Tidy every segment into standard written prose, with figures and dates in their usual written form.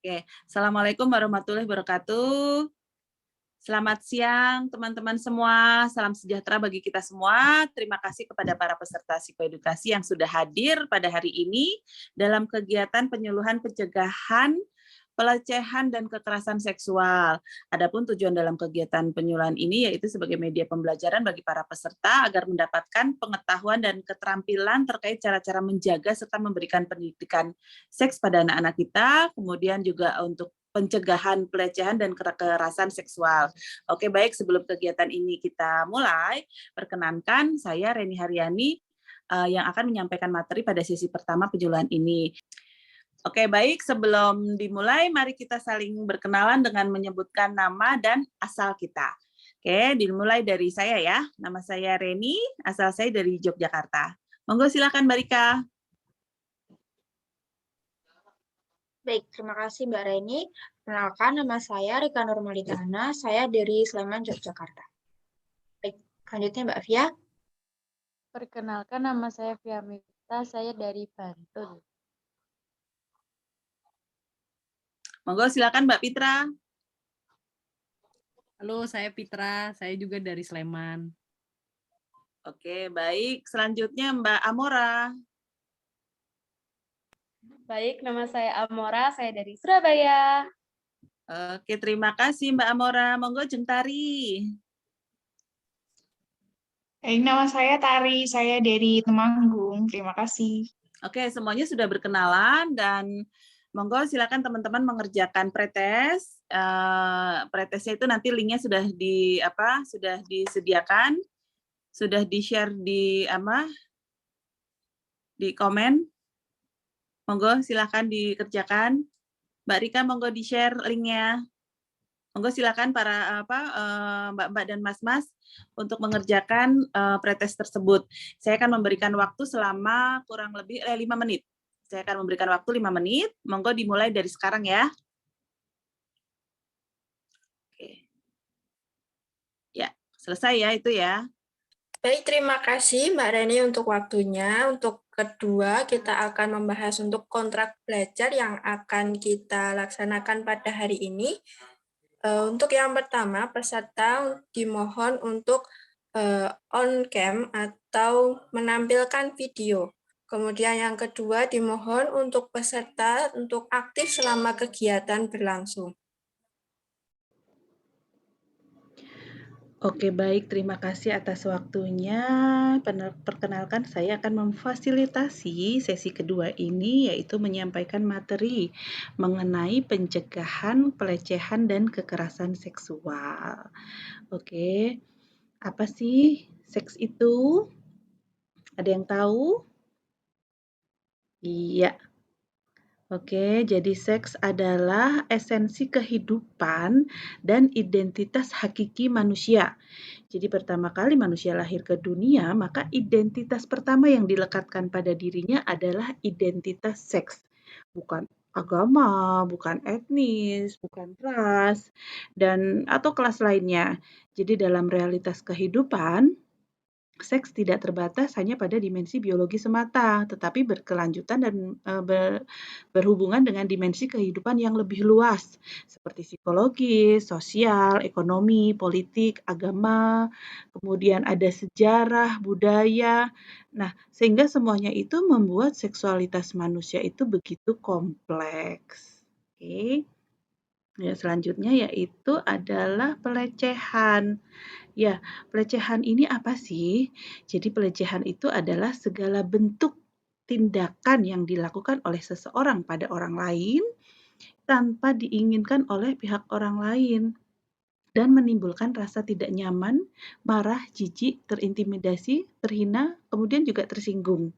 Oke, Assalamualaikum warahmatullahi wabarakatuh. Selamat siang teman-teman semua, salam sejahtera bagi kita semua. Terima kasih kepada para peserta psikoedukasi yang sudah hadir pada hari ini dalam kegiatan penyuluhan pencegahan pelecehan dan kekerasan seksual. Adapun tujuan dalam kegiatan penyuluhan ini yaitu sebagai media pembelajaran bagi para peserta agar mendapatkan pengetahuan dan keterampilan terkait cara-cara menjaga serta memberikan pendidikan seks pada anak-anak kita, kemudian juga untuk pencegahan pelecehan dan kekerasan seksual. Oke, baik, sebelum kegiatan ini kita mulai, perkenankan saya Reni Haryani yang akan menyampaikan materi pada sesi pertama penyuluhan ini. Oke, baik. Sebelum dimulai, mari kita saling berkenalan dengan menyebutkan nama dan asal kita. Oke, dimulai dari saya ya. Nama saya Reni, asal saya dari Yogyakarta. Monggo silakan Mbak Rika. Baik, terima kasih Mbak Reni. Perkenalkan, nama saya Rika Nurmalitana, saya dari Sleman, Yogyakarta. Baik, selanjutnya Mbak Via. Perkenalkan, nama saya Via Mifta, saya dari Bantul. Monggo silakan Mbak Pitra. Halo, saya Pitra, saya juga dari Sleman. Oke, baik. Selanjutnya Mbak Amora. Baik, nama saya Amora, saya dari Surabaya. Oke, terima kasih Mbak Amora. Monggo Jeng Tari. Nama saya Tari, saya dari Temanggung. Terima kasih. Oke, semuanya sudah berkenalan dan monggo silakan teman-teman mengerjakan pretest. Pretestnya itu nanti linknya sudah disediakan, sudah di-share di komen. Monggo silakan dikerjakan. Mbak Rika, monggo di-share linknya. Monggo silakan para Mbak-mbak dan Mas-mas untuk mengerjakan pretest tersebut. Saya akan memberikan waktu selama kurang lebih 5 menit. Saya akan memberikan waktu 5 menit. Monggo dimulai dari sekarang ya. Oke. Ya, selesai ya itu ya. Baik, terima kasih Mbak Reni untuk waktunya. Untuk kedua, kita akan membahas untuk kontrak belajar yang akan kita laksanakan pada hari ini. Untuk yang pertama, peserta dimohon untuk on cam atau menampilkan video. Kemudian yang kedua, dimohon untuk peserta untuk aktif selama kegiatan berlangsung. Oke, baik. Terima kasih atas waktunya. Perkenalkan, saya akan memfasilitasi sesi kedua ini, yaitu menyampaikan materi mengenai pencegahan pelecehan dan kekerasan seksual. Oke, apa sih seks itu? Ada yang tahu? Iya. Oke, jadi seks adalah esensi kehidupan dan identitas hakiki manusia. Jadi pertama kali manusia lahir ke dunia, maka identitas pertama yang dilekatkan pada dirinya adalah identitas seks. Bukan agama, bukan etnis, bukan ras, dan atau kelas lainnya. Jadi dalam realitas kehidupan, seks tidak terbatas hanya pada dimensi biologi semata, tetapi berkelanjutan dan berhubungan dengan dimensi kehidupan yang lebih luas, seperti psikologis, sosial, ekonomi, politik, agama, kemudian ada sejarah, budaya. Nah, sehingga semuanya itu membuat seksualitas manusia itu begitu kompleks. Oke. Ya, selanjutnya yaitu adalah pelecehan. Ya, pelecehan ini apa sih? Jadi pelecehan itu adalah segala bentuk tindakan yang dilakukan oleh seseorang pada orang lain tanpa diinginkan oleh pihak orang lain dan menimbulkan rasa tidak nyaman, marah, jijik, terintimidasi, terhina, kemudian juga tersinggung.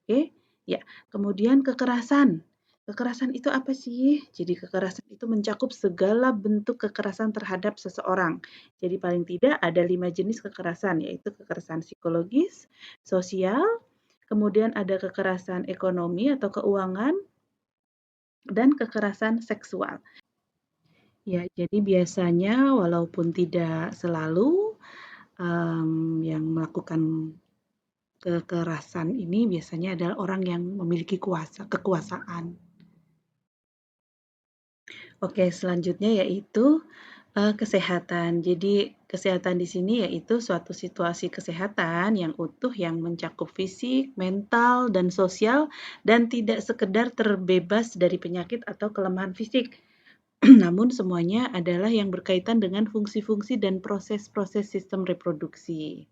Oke, ya. Kemudian kekerasan. Kekerasan itu apa sih? Jadi kekerasan itu mencakup segala bentuk kekerasan terhadap seseorang. Jadi paling tidak ada 5 jenis kekerasan, yaitu kekerasan psikologis, sosial, kemudian ada kekerasan ekonomi atau keuangan, dan kekerasan seksual. Ya, jadi biasanya walaupun tidak selalu yang melakukan kekerasan ini biasanya adalah orang yang memiliki kekuasaan. Oke, selanjutnya yaitu kesehatan. Jadi kesehatan di sini yaitu suatu situasi kesehatan yang utuh yang mencakup fisik, mental, dan sosial dan tidak sekedar terbebas dari penyakit atau kelemahan fisik. Namun semuanya adalah yang berkaitan dengan fungsi-fungsi dan proses-proses sistem reproduksi.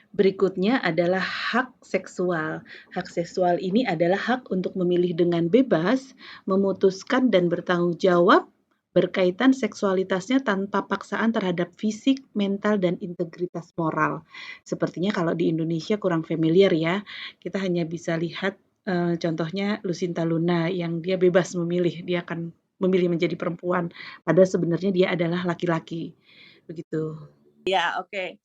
Berikutnya adalah hak seksual. Hak seksual ini adalah hak untuk memilih dengan bebas, memutuskan dan bertanggung jawab berkaitan seksualitasnya tanpa paksaan terhadap fisik, mental, dan integritas moral. Sepertinya kalau di Indonesia kurang familiar ya, kita hanya bisa lihat contohnya Lucinta Luna yang dia bebas memilih, dia akan memilih menjadi perempuan, padahal sebenarnya dia adalah laki-laki. Begitu. Ya, oke.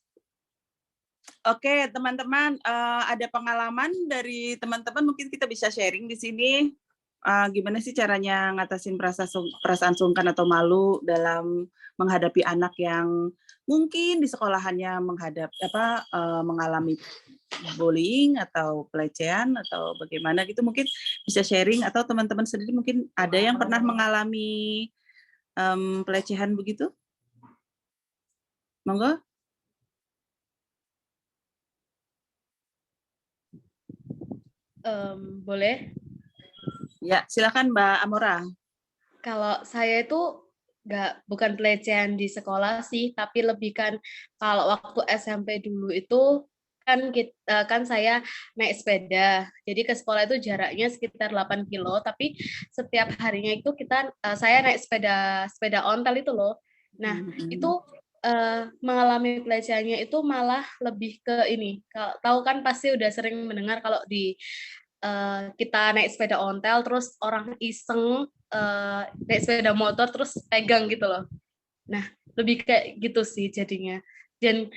Oke, teman-teman, ada pengalaman dari teman-teman mungkin kita bisa sharing di sini. Gimana sih caranya ngatasin perasaan sungkan atau malu dalam menghadapi anak yang mungkin di sekolahannya mengalami bullying atau pelecehan atau bagaimana gitu, mungkin bisa sharing atau teman-teman sendiri mungkin ada yang pernah mengalami pelecehan begitu? Monggo. Boleh? Ya, silakan Mbak Amora. Kalau saya itu bukan pelecehan di sekolah sih, tapi lebih kan kalau waktu SMP dulu itu kan saya naik sepeda. Jadi ke sekolah itu jaraknya sekitar 8 kilo, tapi setiap harinya itu saya naik sepeda ontel itu loh. Nah, itu mengalami pelecehannya itu malah lebih ke ini. Tahu kan pasti udah sering mendengar kalau kita naik sepeda ontel terus orang iseng naik sepeda motor terus pegang gitu loh. Nah, lebih kayak gitu sih jadinya. Dan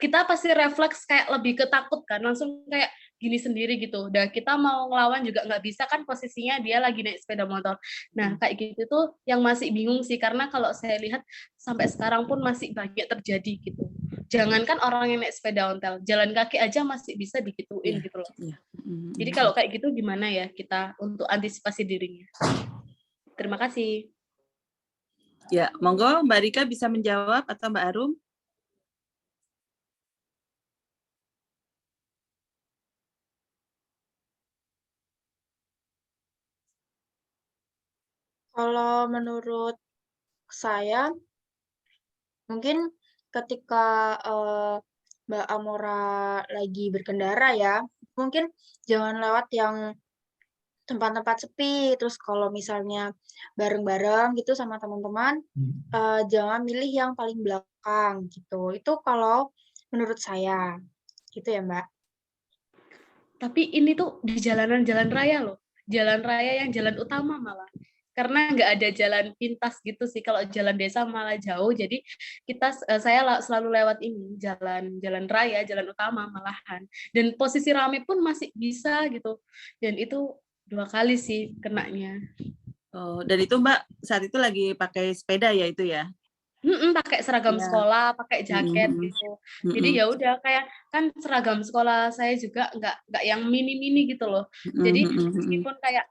kita pasti refleks kayak lebih ketakut kan, langsung kayak gini sendiri gitu. Udah kita mau ngelawan juga nggak bisa kan posisinya dia lagi naik sepeda motor. Nah, kayak gitu tuh yang masih bingung sih, karena kalau saya lihat sampai sekarang pun masih banyak terjadi gitu. Jangankan orang yang naik sepeda ontel, jalan kaki aja masih bisa digituin gitu loh. Jadi kalau kayak gitu gimana ya kita untuk antisipasi dirinya? Terima kasih. Ya, monggo Mbak Rika bisa menjawab atau Mbak Arum? Kalau menurut saya, mungkin ketika Mbak Amora lagi berkendara ya, mungkin jangan lewat yang tempat-tempat sepi. Terus kalau misalnya bareng-bareng gitu sama teman-teman, jangan milih yang paling belakang gitu. Itu kalau menurut saya, gitu ya Mbak. Tapi ini tuh di jalan raya loh. Jalan raya yang jalan utama malah. Karena nggak ada jalan pintas gitu sih. Kalau jalan desa malah jauh. Jadi saya selalu lewat ini jalan raya, jalan utama malahan. Dan posisi rame pun masih bisa gitu. Dan itu 2 kali sih kenanya. Oh, dan itu Mbak saat itu lagi pakai sepeda ya itu ya? Pakai seragam Ya. sekolah, pakai jaket gitu. Jadi ya udah kayak kan seragam sekolah saya juga nggak yang mini-mini gitu loh. Jadi meskipun kayak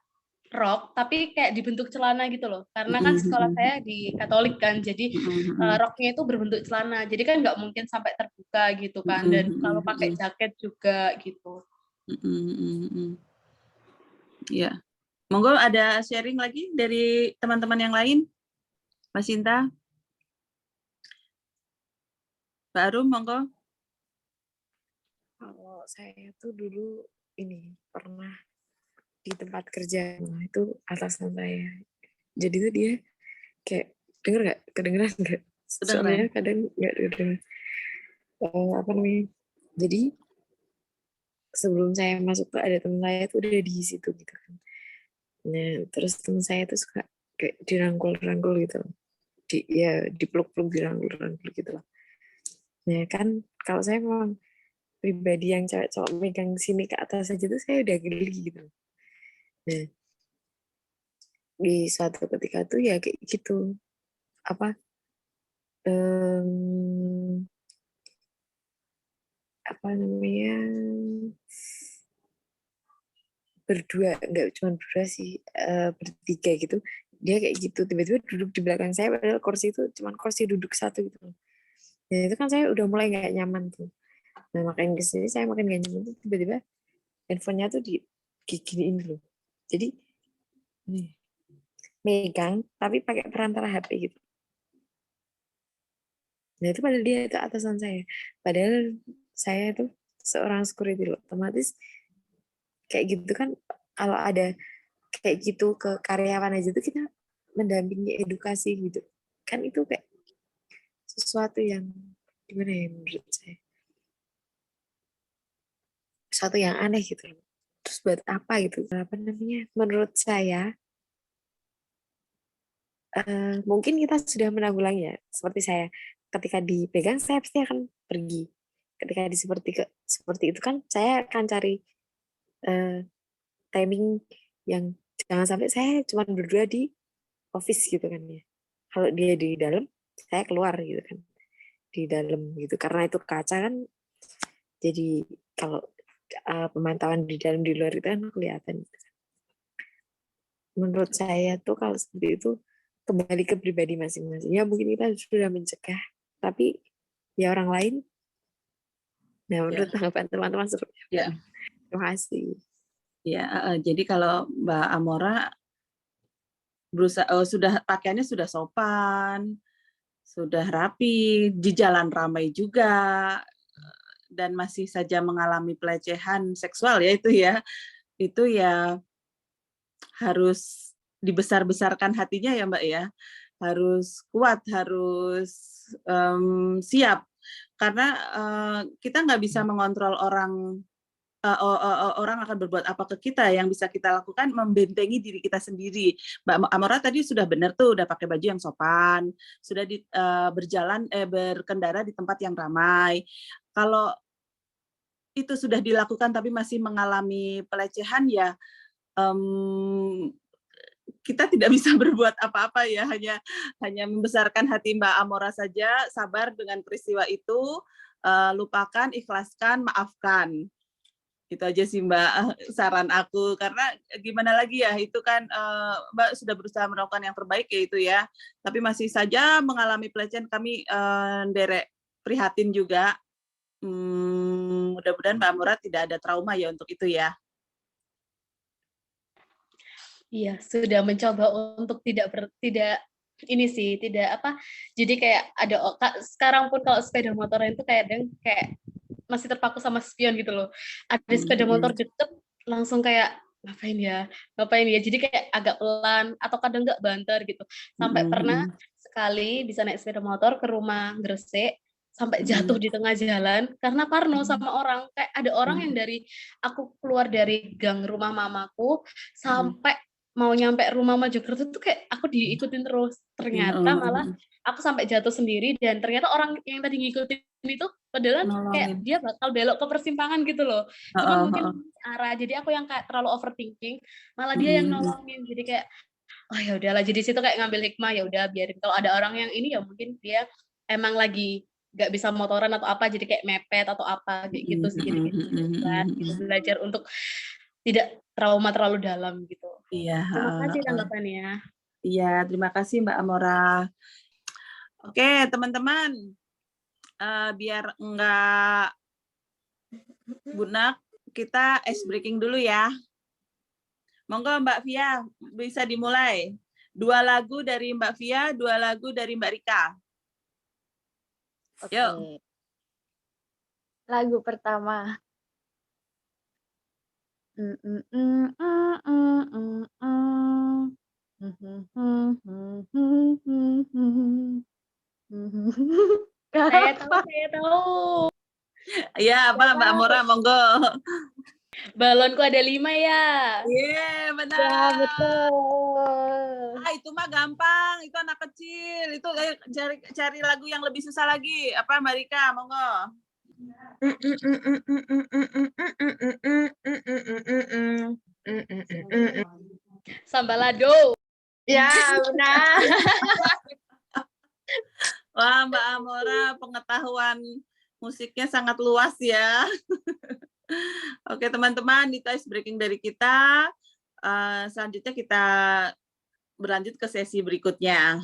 rok tapi kayak dibentuk celana gitu loh. Karena kan sekolah saya di Katolik kan. Jadi roknya itu berbentuk celana. Jadi kan nggak mungkin sampai terbuka gitu kan. Dan kalau pakai jaket juga gitu. Ya. Monggo ada sharing lagi dari teman-teman yang lain? Mas Sinta? Mbak Arum, monggo. Kalau saya tuh dulu ini pernah di tempat kerja itu atasan saya. Jadi tuh dia kayak kedengeran nggak? Suaranya kadang nggak kedengeran. Apa namanya? Jadi sebelum saya masuk tuh ada teman saya tuh udah di situ gitu kan. Nah terus teman saya tuh suka kayak dirangkul-rangkul gitu. Dipeluk-peluk, dirangkul-rangkul gitu lah. Nah kan kalau saya memang pribadi yang cewek cowok megang sini ke atas aja tuh saya udah geli gitu. Nah, di suatu ketika tuh ya kayak gitu apa namanya berdua, nggak cuma berdua sih, bertiga gitu, dia kayak gitu tiba-tiba duduk di belakang saya padahal kursi itu cuma kursi duduk satu gitu. Dan itu kan saya udah mulai nggak nyaman tuh. Nah makin kesini saya makin nggak nyaman tuh tiba-tiba handphonenya tuh diginiin dulu. Jadi nih megang tapi pakai perantara HP gitu. Nah itu padahal dia itu atasan saya. Padahal saya itu seorang security loh. Otomatis kayak gitu kan kalau ada kayak gitu ke karyawan aja tuh kita mendampingi edukasi gitu. Kan itu kayak sesuatu yang gimana ya menurut saya. Sesuatu yang aneh gitu loh. Terus buat apa gitu? Apa namanya? Menurut saya mungkin kita sudah menanggulanginya. Seperti saya ketika dipegang saya pasti akan pergi. Ketika seperti itu kan saya akan cari timing yang jangan sampai saya cuma berdua di office gitu kan ya. Kalau dia di dalam, saya keluar gitu kan. Di dalam gitu. Karena itu kaca kan, jadi kalau pemantauan di dalam di luar itu kan kelihatan. Menurut saya tuh kalau seperti itu kembali ke pribadi masing-masing. Ya mungkin kita sudah mencegah, tapi ya orang lain. Nah menurut tanggapan teman-teman seperti apa? Ya. Terima kasih. Ya, jadi kalau Mbak Amora berusaha sudah pakaiannya sudah sopan, sudah rapi, di jalan ramai juga, dan masih saja mengalami pelecehan seksual ya itu ya harus dibesar-besarkan hatinya ya Mbak ya, harus kuat, harus siap, karena kita nggak bisa mengontrol orang. Orang akan berbuat apa ke kita. Yang bisa kita lakukan membentengi diri kita sendiri. Mbak Amora tadi sudah benar tuh, udah pakai baju yang sopan, sudah berkendara di tempat yang ramai. Kalau itu sudah dilakukan tapi masih mengalami pelecehan ya kita tidak bisa berbuat apa-apa ya, hanya membesarkan hati Mbak Amora saja, sabar dengan peristiwa itu, lupakan, ikhlaskan, maafkan. Itu aja sih Mbak saran aku, karena gimana lagi ya, itu kan Mbak sudah berusaha melakukan yang terbaik ya itu ya, tapi masih saja mengalami pelecehan. Kami derek prihatin juga. Mudah-mudahan Mbak Amora tidak ada trauma ya untuk itu ya. Iya, sudah mencoba untuk tidak ini sih, tidak apa. Jadi kayak ada sekarang pun kalau sepeda motor itu kayak masih terpaku sama spion gitu loh. Ada sepeda motor deket, langsung kayak ngapain ya. Jadi kayak agak pelan atau kadang nggak banter gitu. Sampai pernah sekali bisa naik sepeda motor ke rumah Gresik, sampai jatuh di tengah jalan karena parno sama orang. Kayak ada orang yang dari aku keluar dari gang rumah mamaku sampai mau nyampe rumah Mojokerto tuh kayak aku diikutin terus. Ternyata malah aku sampai jatuh sendiri, dan ternyata orang yang tadi ngikutin itu padahal kayak dia bakal belok ke persimpangan gitu loh. Cuma mungkin arah, jadi aku yang kayak terlalu overthinking, malah dia yang nolongin. Jadi kayak oh ya udahlah, jadi situ kayak ngambil hikmah, ya udah biarin. Kalau ada orang yang ini ya mungkin dia emang lagi nggak bisa motoran atau apa, jadi kayak mepet atau apa kayak gitu sih. Jadi gitu, belajar untuk tidak trauma terlalu dalam gitu. Iya. Terima kasih tanggapannya. Iya, terima kasih Mbak Amora. Oke, teman-teman, biar enggak bunak, kita ice breaking dulu ya. Monggo Mbak Via, bisa dimulai. 2 lagu dari Mbak Via, 2 lagu dari Mbak Rika. Oke. Yuk. Lagu pertama. Saya tahu. Iya, apa Mbak Amora, monggo. Balonku ada 5 ya. Iya, benar. Ya, betul. Itu mah gampang, itu anak kecil. Itu cari lagu yang lebih susah lagi. Apa Mbak Rika, monggo. Sambalado. Ya, benar. Wah, Mbak Amora pengetahuan musiknya sangat luas ya. Oke teman-teman, itu ice breaking dari kita. Selanjutnya kita berlanjut ke sesi berikutnya.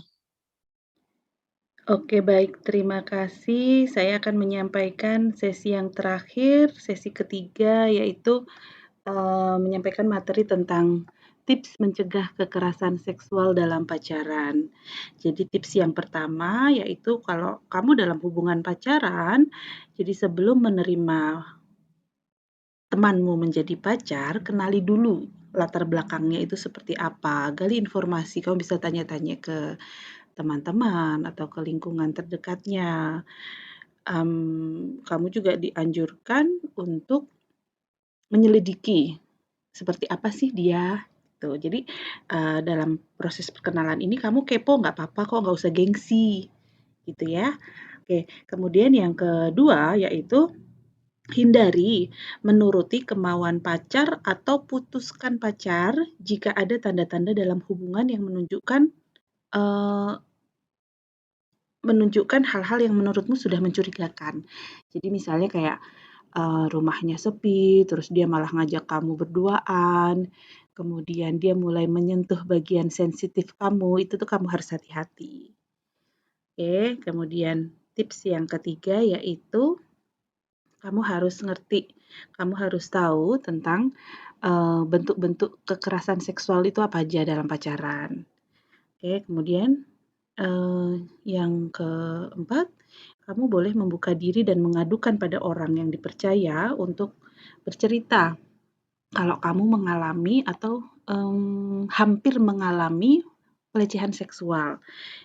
Oke, baik. Terima kasih. Saya akan menyampaikan sesi yang terakhir, sesi ketiga, yaitu menyampaikan materi tentang tips mencegah kekerasan seksual dalam pacaran. Jadi tips yang pertama yaitu kalau kamu dalam hubungan pacaran, jadi sebelum menerima temanmu menjadi pacar, kenali dulu latar belakangnya itu seperti apa. Gali informasi, kamu bisa tanya-tanya ke teman-teman atau ke lingkungan terdekatnya. Kamu juga dianjurkan untuk menyelidiki seperti apa sih dia, gitu. Jadi, dalam proses perkenalan ini kamu kepo nggak apa-apa kok, nggak usah gengsi, gitu ya. Oke, kemudian yang kedua yaitu hindari menuruti kemauan pacar atau putuskan pacar jika ada tanda-tanda dalam hubungan yang eee, menunjukkan hal-hal yang menurutmu sudah mencurigakan. Jadi misalnya kayak rumahnya sepi, terus dia malah ngajak kamu berduaan, kemudian dia mulai menyentuh bagian sensitif kamu, itu tuh kamu harus hati-hati. Oke, kemudian tips yang ketiga yaitu kamu harus ngerti, kamu harus tahu tentang bentuk-bentuk kekerasan seksual itu apa aja dalam pacaran. Oke, kemudian yang keempat, kamu boleh membuka diri dan mengadukan pada orang yang dipercaya untuk bercerita kalau kamu mengalami atau hampir mengalami pelecehan seksual.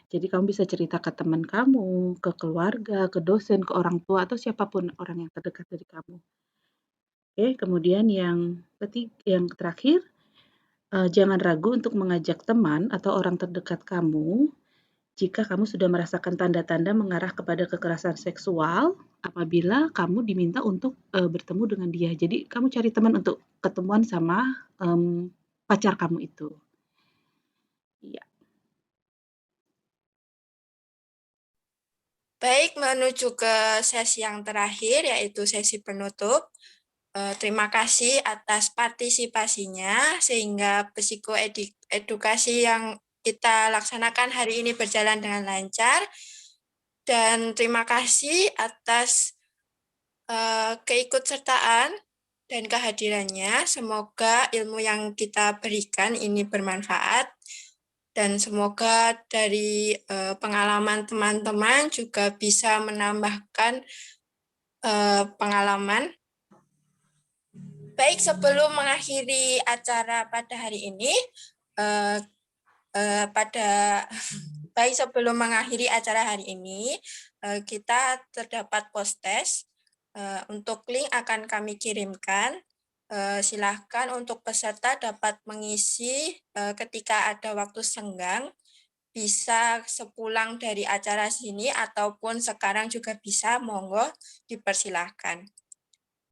Jadi kamu bisa cerita ke teman kamu, ke keluarga, ke dosen, ke orang tua, atau siapapun orang yang terdekat dari kamu. Oke, kemudian yang terakhir, jangan ragu untuk mengajak teman atau orang terdekat kamu jika kamu sudah merasakan tanda-tanda mengarah kepada kekerasan seksual, apabila kamu diminta untuk, bertemu dengan dia. Jadi kamu cari teman untuk ketemuan sama, pacar kamu itu. Iya. Baik, menuju ke sesi yang terakhir, yaitu sesi penutup. Terima kasih atas partisipasinya, sehingga psikoedukasi yang kita laksanakan hari ini berjalan dengan lancar. Dan terima kasih atas keikutsertaan dan kehadirannya. Semoga ilmu yang kita berikan ini bermanfaat. Dan semoga dari pengalaman teman-teman juga bisa menambahkan pengalaman. Baik, sebelum mengakhiri acara pada hari ini, kita terdapat post-test. Untuk link akan kami kirimkan. Silahkan untuk peserta dapat mengisi ketika ada waktu senggang, bisa sepulang dari acara sini ataupun sekarang juga bisa, monggo dipersilahkan.